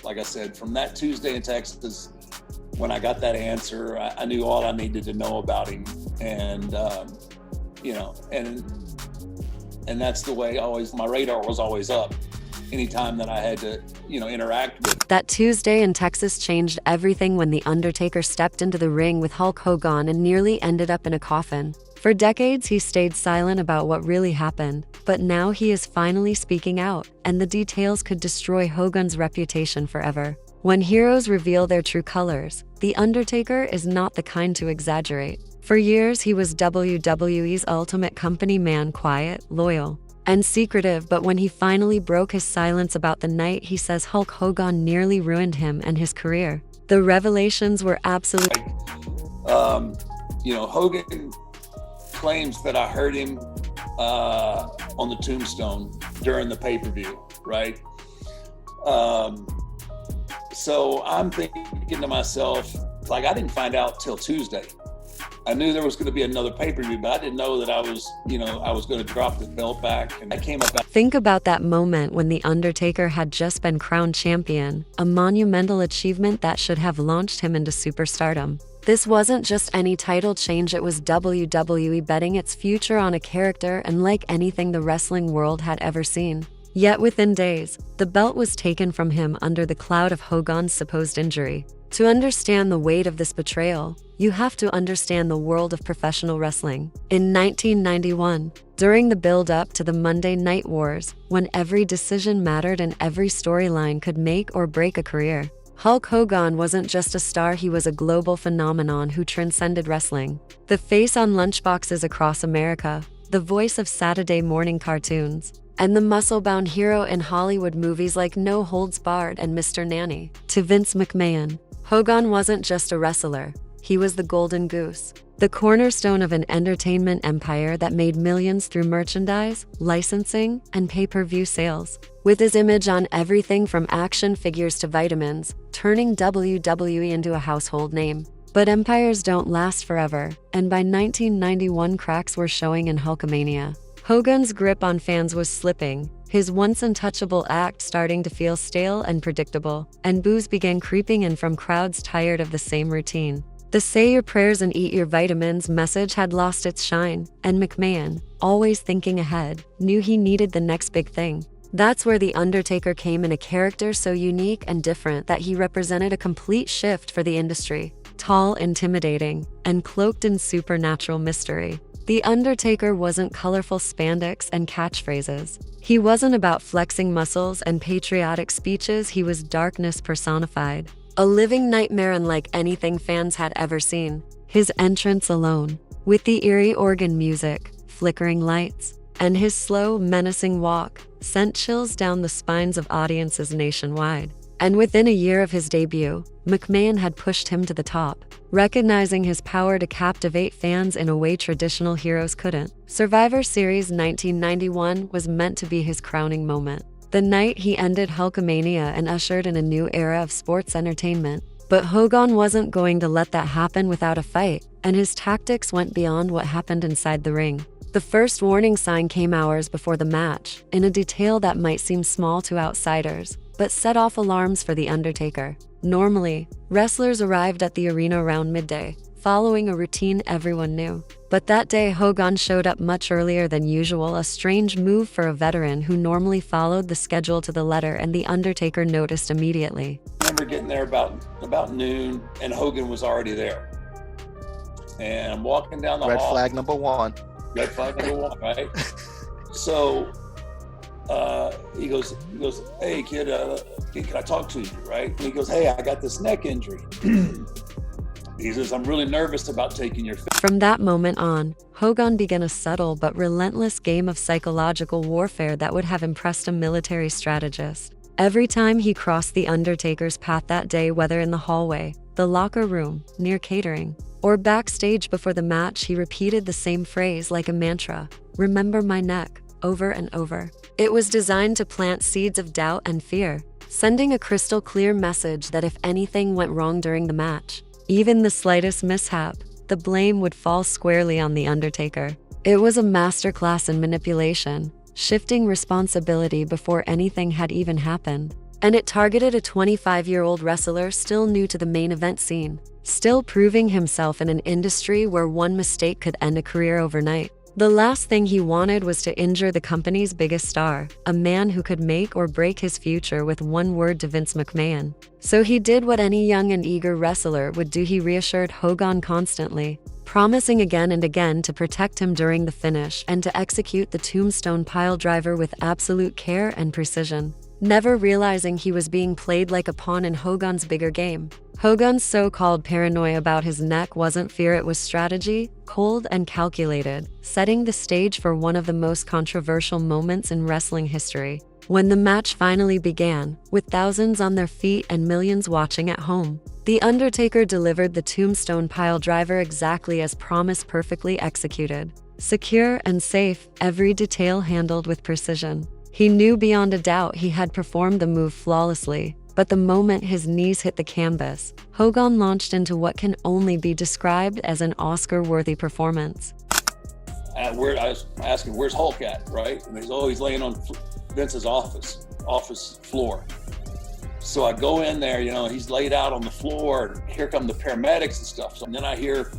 like I said, from that Tuesday in Texas, when I got that answer, I knew all I needed to know about him. And, you know, and that's the way my radar was always up anytime that I had to, you know, interact with. That Tuesday in Texas changed everything when The Undertaker stepped into the ring with Hulk Hogan and nearly ended up in a coffin. For decades, he stayed silent about what really happened, but now he is finally speaking out, and the details could destroy Hogan's reputation forever. When heroes reveal their true colors, The Undertaker is not the kind to exaggerate. For years, he was WWE's ultimate company man, quiet, loyal, and secretive, but when he finally broke his silence about the night, he says Hulk Hogan nearly ruined him and his career. The revelations were absolute. You know, Hogan claims that I heard him on the tombstone during the pay-per-view, right? So I'm thinking to myself, like, I didn't find out till Tuesday. I knew there was going to be another pay-per-view, but I didn't know that I was going to drop the belt back. And I came up. Think about that moment when The Undertaker had just been crowned champion, a monumental achievement that should have launched him into superstardom. This wasn't just any title change, it was WWE betting its future on a character unlike anything the wrestling world had ever seen. Yet within days, the belt was taken from him under the cloud of Hogan's supposed injury. To understand the weight of this betrayal, you have to understand the world of professional wrestling. In 1991, during the build-up to the Monday Night Wars, when every decision mattered and every storyline could make or break a career, Hulk Hogan wasn't just a star, he was a global phenomenon who transcended wrestling. The face on lunchboxes across America, the voice of Saturday morning cartoons, and the muscle-bound hero in Hollywood movies like No Holds Barred and Mr. Nanny. To Vince McMahon, Hogan wasn't just a wrestler, he was the golden goose, the cornerstone of an entertainment empire that made millions through merchandise, licensing, and pay-per-view sales. With his image on everything from action figures to vitamins, turning WWE into a household name. But empires don't last forever, and by 1991 cracks were showing in Hulkamania. Hogan's grip on fans was slipping, his once untouchable act starting to feel stale and predictable, and boos began creeping in from crowds tired of the same routine. The say your prayers and eat your vitamins message had lost its shine, and McMahon, always thinking ahead, knew he needed the next big thing. That's where The Undertaker came in, a character so unique and different that he represented a complete shift for the industry. Tall, intimidating, and cloaked in supernatural mystery, The Undertaker wasn't colorful spandex and catchphrases. He wasn't about flexing muscles and patriotic speeches, he was darkness personified. A living nightmare unlike anything fans had ever seen. His entrance alone, with the eerie organ music, flickering lights, and his slow, menacing walk, sent chills down the spines of audiences nationwide. And within a year of his debut, McMahon had pushed him to the top, recognizing his power to captivate fans in a way traditional heroes couldn't. Survivor Series 1991 was meant to be his crowning moment. The night he ended Hulkamania and ushered in a new era of sports entertainment. But Hogan wasn't going to let that happen without a fight, and his tactics went beyond what happened inside the ring. The first warning sign came hours before the match, in a detail that might seem small to outsiders, but set off alarms for The Undertaker. Normally, wrestlers arrived at the arena around midday, following a routine everyone knew. But that day, Hogan showed up much earlier than usual, a strange move for a veteran who normally followed the schedule to the letter, and The Undertaker noticed immediately. I remember getting there about noon, and Hogan was already there. And I'm walking down the hall. Red flag number one. Red flag number one, right? So he goes, hey kid, can I talk to you, right? And he goes, hey, I got this neck injury. He says, I'm really nervous about taking your fit. From that moment on, Hogan began a subtle but relentless game of psychological warfare that would have impressed a military strategist. Every time he crossed The Undertaker's path that day, whether in the hallway, the locker room, near catering, or backstage before the match, he repeated the same phrase like a mantra, remember my neck, over and over. It was designed to plant seeds of doubt and fear, sending a crystal clear message that if anything went wrong during the match, even the slightest mishap, the blame would fall squarely on The Undertaker. It was a masterclass in manipulation, shifting responsibility before anything had even happened. And it targeted a 25-year-old wrestler still new to the main event scene, still proving himself in an industry where one mistake could end a career overnight. The last thing he wanted was to injure the company's biggest star, a man who could make or break his future with one word to Vince McMahon. So he did what any young and eager wrestler would do. He reassured Hogan constantly, promising again and again to protect him during the finish and to execute the tombstone piledriver with absolute care and precision, never realizing he was being played like a pawn in Hogan's bigger game. Hogan's so-called paranoia about his neck wasn't fear, it was strategy, cold and calculated, setting the stage for one of the most controversial moments in wrestling history. When the match finally began, with thousands on their feet and millions watching at home, The Undertaker delivered the tombstone piledriver exactly as promised, perfectly executed. Secure and safe, every detail handled with precision. He knew beyond a doubt he had performed the move flawlessly, but the moment his knees hit the canvas, Hogan launched into what can only be described as an Oscar-worthy performance. I was asking, where's Hulk at, right? And he's always laying on Vince's office floor. So I go in there, he's laid out on the floor, and here come the paramedics and stuff. So then I hear,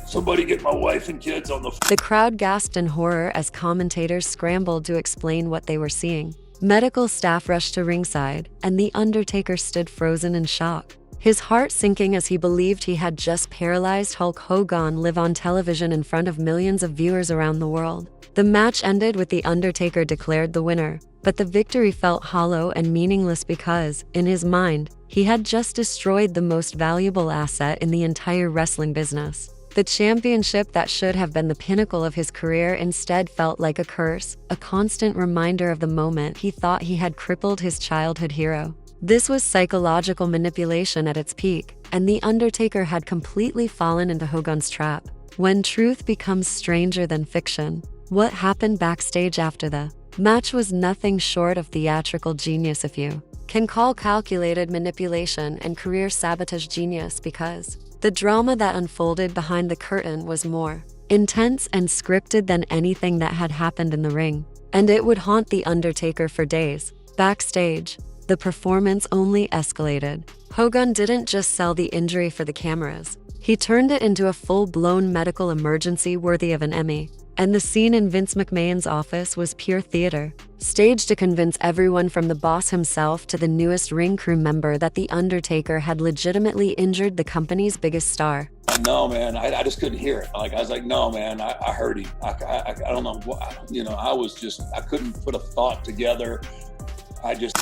somebody get my wife and kids on the floor. The crowd gasped in horror as commentators scrambled to explain what they were seeing. Medical staff rushed to ringside, and The Undertaker stood frozen in shock, his heart sinking as he believed he had just paralyzed Hulk Hogan live on television in front of millions of viewers around the world. The match ended with The Undertaker declared the winner, but the victory felt hollow and meaningless because, in his mind, he had just destroyed the most valuable asset in the entire wrestling business. The championship that should have been the pinnacle of his career instead felt like a curse, a constant reminder of the moment he thought he had crippled his childhood hero. This was psychological manipulation at its peak, and The Undertaker had completely fallen into Hogan's trap. When truth becomes stranger than fiction, what happened backstage after the match was nothing short of theatrical genius, if you can call calculated manipulation and career sabotage genius, because the drama that unfolded behind the curtain was more intense and scripted than anything that had happened in the ring. And it would haunt The Undertaker for days. Backstage, the performance only escalated. Hogan didn't just sell the injury for the cameras. He turned it into a full-blown medical emergency worthy of an Emmy. And the scene in Vince McMahon's office was pure theater, staged to convince everyone from the boss himself to the newest ring crew member that The Undertaker had legitimately injured the company's biggest star. No, man, I just couldn't hear it. I was like, no, man, I heard him. I don't know what, I couldn't put a thought together.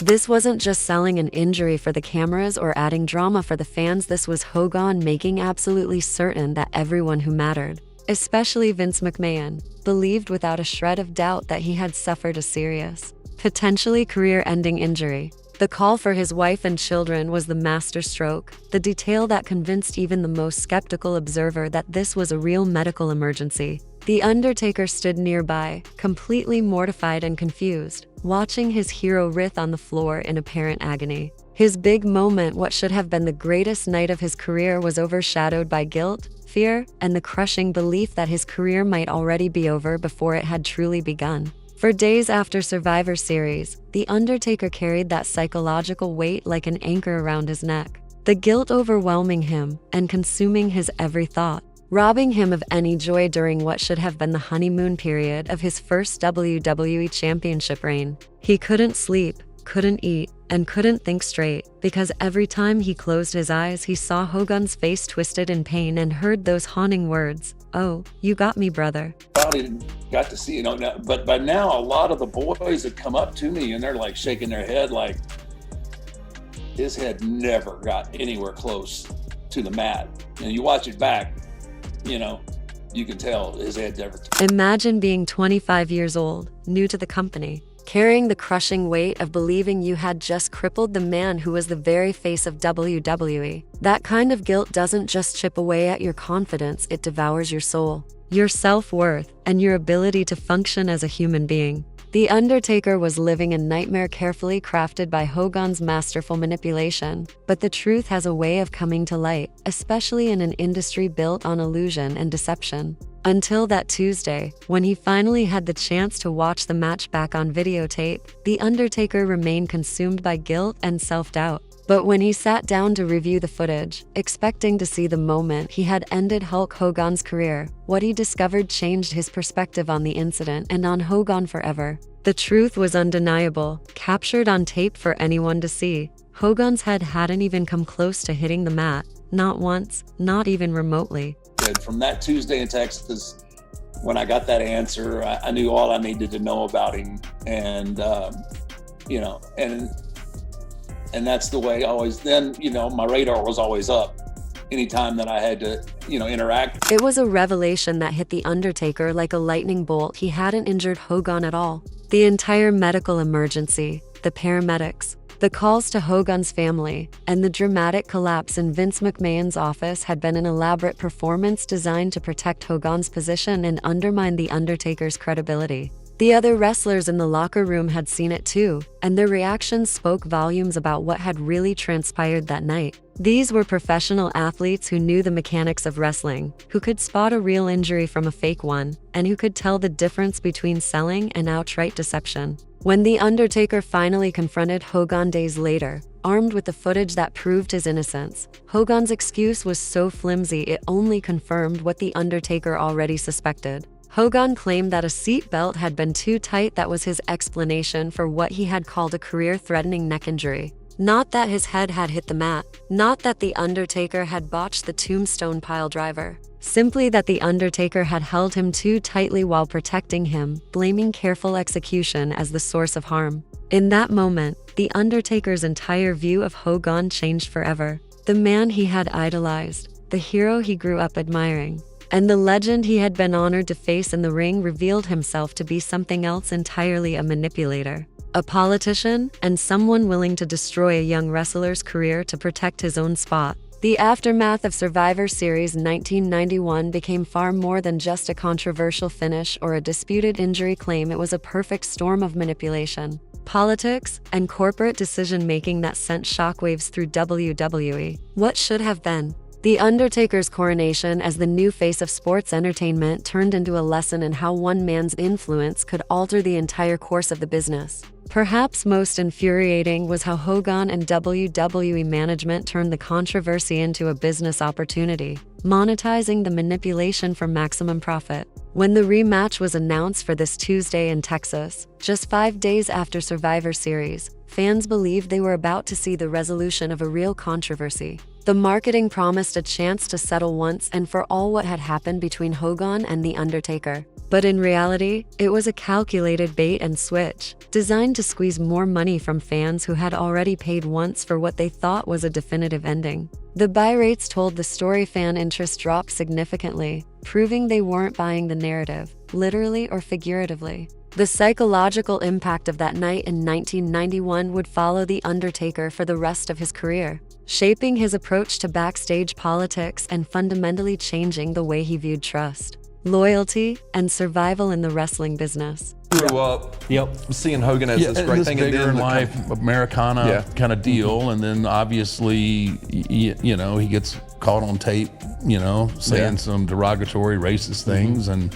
This wasn't just selling an injury for the cameras or adding drama for the fans. This was Hogan making absolutely certain that everyone who mattered, especially Vince McMahon, believed without a shred of doubt that he had suffered a serious, potentially career-ending injury. The call for his wife and children was the masterstroke, the detail that convinced even the most skeptical observer that this was a real medical emergency. The Undertaker stood nearby, completely mortified and confused, watching his hero writhe on the floor in apparent agony. His big moment, what should have been the greatest night of his career, was overshadowed by guilt, fear, and the crushing belief that his career might already be over before it had truly begun. For days after Survivor Series, The Undertaker carried that psychological weight like an anchor around his neck, the guilt overwhelming him and consuming his every thought, robbing him of any joy during what should have been the honeymoon period of his first WWE Championship reign. He couldn't sleep, couldn't eat, and couldn't think straight, because every time he closed his eyes he saw Hogan's face twisted in pain and heard those haunting words, "Oh, you got me, brother." Probably got to see, but by now a lot of the boys have come up to me and they're like shaking their head like his head never got anywhere close to the mat. And you watch it back, you can tell his head never. Imagine being 25 years old, new to the company, carrying the crushing weight of believing you had just crippled the man who was the very face of WWE. That kind of guilt doesn't just chip away at your confidence, it devours your soul, your self-worth, and your ability to function as a human being. The Undertaker was living a nightmare carefully crafted by Hogan's masterful manipulation, but the truth has a way of coming to light, especially in an industry built on illusion and deception. Until that Tuesday, when he finally had the chance to watch the match back on videotape, The Undertaker remained consumed by guilt and self-doubt. But when he sat down to review the footage, expecting to see the moment he had ended Hulk Hogan's career, what he discovered changed his perspective on the incident and on Hogan forever. The truth was undeniable, captured on tape for anyone to see. Hogan's head hadn't even come close to hitting the mat, not once, not even remotely. From that Tuesday in Texas, when I got that answer, I knew all I needed to know about him, and and that's the way always. Then my radar was always up anytime that I had to interact. It was a revelation that hit The Undertaker like a lightning bolt. He hadn't injured Hogan at all. The entire medical emergency, the paramedics, the calls to Hogan's family, and the dramatic collapse in Vince McMahon's office had been an elaborate performance designed to protect Hogan's position and undermine The Undertaker's credibility. The other wrestlers in the locker room had seen it too, and their reactions spoke volumes about what had really transpired that night. These were professional athletes who knew the mechanics of wrestling, who could spot a real injury from a fake one, and who could tell the difference between selling and outright deception. When The Undertaker finally confronted Hogan days later, armed with the footage that proved his innocence, Hogan's excuse was so flimsy it only confirmed what The Undertaker already suspected. Hogan claimed that a seat belt had been too tight. That was his explanation for what he had called a career-threatening neck injury. Not that his head had hit the mat, not that The Undertaker had botched the tombstone piledriver, simply that The Undertaker had held him too tightly while protecting him, blaming careful execution as the source of harm. In that moment, The Undertaker's entire view of Hogan changed forever. The man he had idolized, the hero he grew up admiring, and the legend he had been honored to face in the ring revealed himself to be something else entirely: a manipulator, a politician, and someone willing to destroy a young wrestler's career to protect his own spot. The aftermath of Survivor Series 1991 became far more than just a controversial finish or a disputed injury claim. It was a perfect storm of manipulation, politics, and corporate decision-making that sent shockwaves through WWE. What should have been? The Undertaker's coronation as the new face of sports entertainment turned into a lesson in how one man's influence could alter the entire course of the business. Perhaps most infuriating was how Hogan and WWE management turned the controversy into a business opportunity, monetizing the manipulation for maximum profit. When the rematch was announced for this Tuesday in Texas, just 5 days after Survivor Series, fans believed they were about to see the resolution of a real controversy. The marketing promised a chance to settle once and for all what had happened between Hogan and The Undertaker. But in reality, it was a calculated bait and switch, designed to squeeze more money from fans who had already paid once for what they thought was a definitive ending. The buy rates told the story. Fan interest dropped significantly, proving they weren't buying the narrative, literally or figuratively. The psychological impact of that night in 1991 would follow The Undertaker for the rest of his career, shaping his approach to backstage politics and fundamentally changing the way he viewed trust, loyalty, and survival in the wrestling business. Grew up, seeing Hogan as this great thing, and bigger then in life Americana kind of deal, and then obviously, he gets caught on tape, saying some derogatory, racist things, and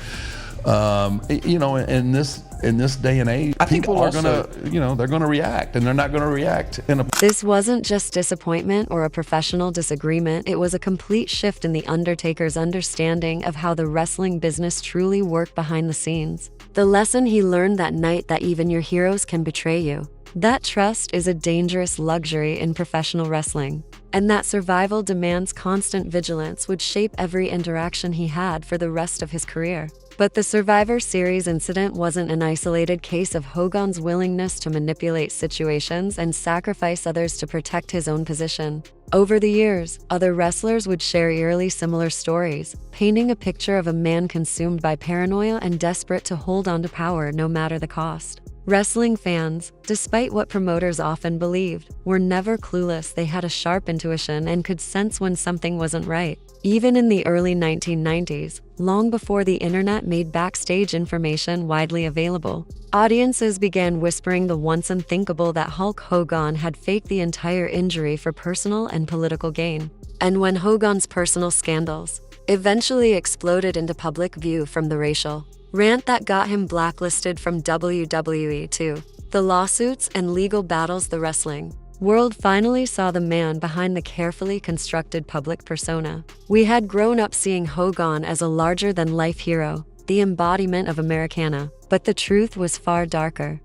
in this day and age, I think people are also, gonna, they're gonna react, and they're not gonna react in a. This wasn't just disappointment or a professional disagreement. It was a complete shift in The Undertaker's understanding of how the wrestling business truly worked behind the scenes. The lesson he learned that night: that even your heroes can betray you. That trust is a dangerous luxury in professional wrestling, and that survival demands constant vigilance would shape every interaction he had for the rest of his career. But the Survivor Series incident wasn't an isolated case of Hogan's willingness to manipulate situations and sacrifice others to protect his own position. Over the years, other wrestlers would share eerily similar stories, painting a picture of a man consumed by paranoia and desperate to hold on to power no matter the cost. Wrestling fans, despite what promoters often believed, were never clueless. They had a sharp intuition and could sense when something wasn't right. Even in the early 1990s, long before the internet made backstage information widely available, audiences began whispering the once unthinkable that Hulk Hogan had faked the entire injury for personal and political gain. And when Hogan's personal scandals eventually exploded into public view, from the racial rant that got him blacklisted from WWE to the lawsuits and legal battles, the wrestling world finally saw the man behind the carefully constructed public persona. We had grown up seeing Hogan as a larger-than-life hero, the embodiment of Americana, but the truth was far darker.